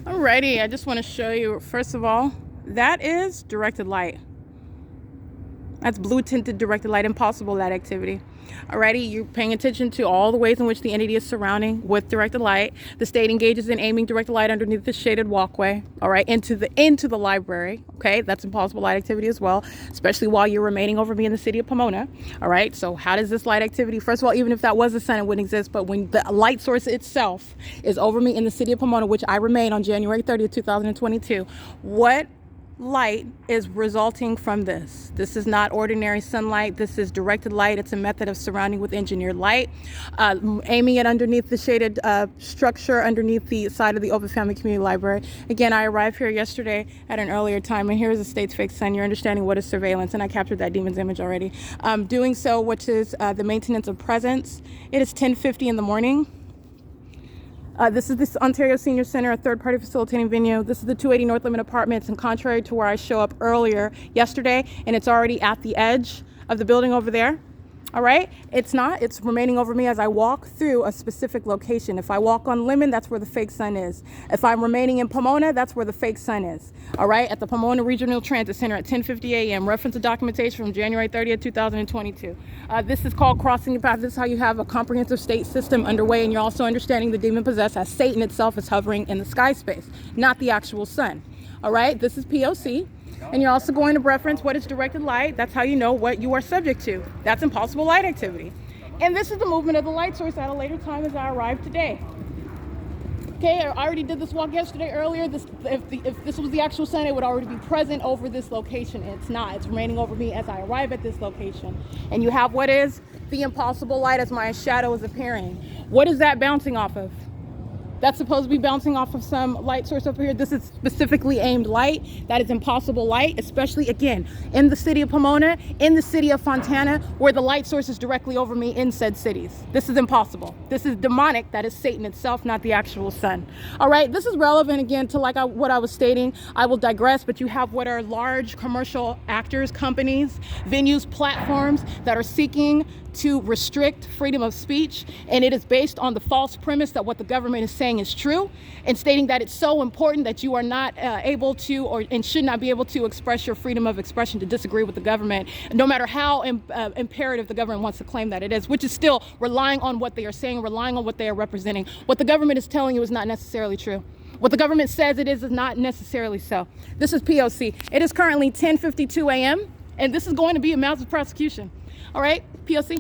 Alrighty, I just want to show you, first of all, that is directed light. That's blue tinted directed light, impossible light activity. Alrighty, you're paying attention to all the ways in which the entity is surrounding with directed light. The state engages in aiming directed light underneath the shaded walkway, all right, into the library. Okay, that's impossible light activity as well, especially while you're remaining over me in the city of Pomona. All right, so how does this light activity, first of all, even if that was the sun, it wouldn't exist, but when the light source itself is over me in the city of Pomona, which I remain on January 30th, 2022, what light is resulting from this? This is not ordinary sunlight. This is directed light. It's a method of surrounding with engineered light, aiming it underneath the shaded structure underneath the side of the OVITT Family Community Library. Again, I arrived here yesterday at an earlier time, and here's the state's fake sun. You're understanding what is surveillance, and I captured that demon's image already. Doing so, which is the maintenance of presence. It is 10:50 in the morning. This is the Ontario Senior Center, a third-party facilitating venue. This is the 280 North Limit Apartments, and contrary to where I show up yesterday, and it's already at the edge of the building over there. All right, it's not. It's remaining over me as I walk through a specific location. If I walk on Lemon, that's where the fake sun is. If I'm remaining in Pomona, that's where the fake sun is. All right, at the Pomona Regional Transit Center at 10:50 a.m. Reference to documentation from January 30th, 2022. This is called crossing the path. This is how you have a comprehensive state system underway, and you're also understanding the demon possessed as Satan itself is hovering in the sky space, not the actual sun. All right, this is P.O.C. And you're also going to reference what is directed light. That's how you know what you are subject to. That's impossible light activity. And this is the movement of the light source at a later time as I arrived today. Okay, I already did this walk yesterday earlier. If this was the actual sun, it would already be present over this location. It's not. It's remaining over me as I arrive at this location. And you have what is the impossible light as my shadow is appearing. What is that bouncing off of? That's supposed to be bouncing off of some light source over here. This is specifically aimed light. That is impossible light, especially, again, in the city of Pomona, in the city of Fontana, where the light source is directly over me in said cities. This is impossible. This is demonic. That is Satan itself, not the actual sun. All right, this is relevant, again, to what I was stating. I will digress, but you have what are large commercial actors, companies, venues, platforms that are seeking to restrict freedom of speech, and it is based on the false premise that what the government is saying is true, and stating that it's so important that you are not able to and should not be able to express your freedom of expression to disagree with the government, no matter how imperative the government wants to claim that it is, which is still relying on what they are saying, relying on what they are representing. What the government is telling you is not necessarily true. What the government says it is not necessarily so. This is P.O.C. It is currently 10:52 a.m., and this is going to be a massive prosecution. All right, P.O.C.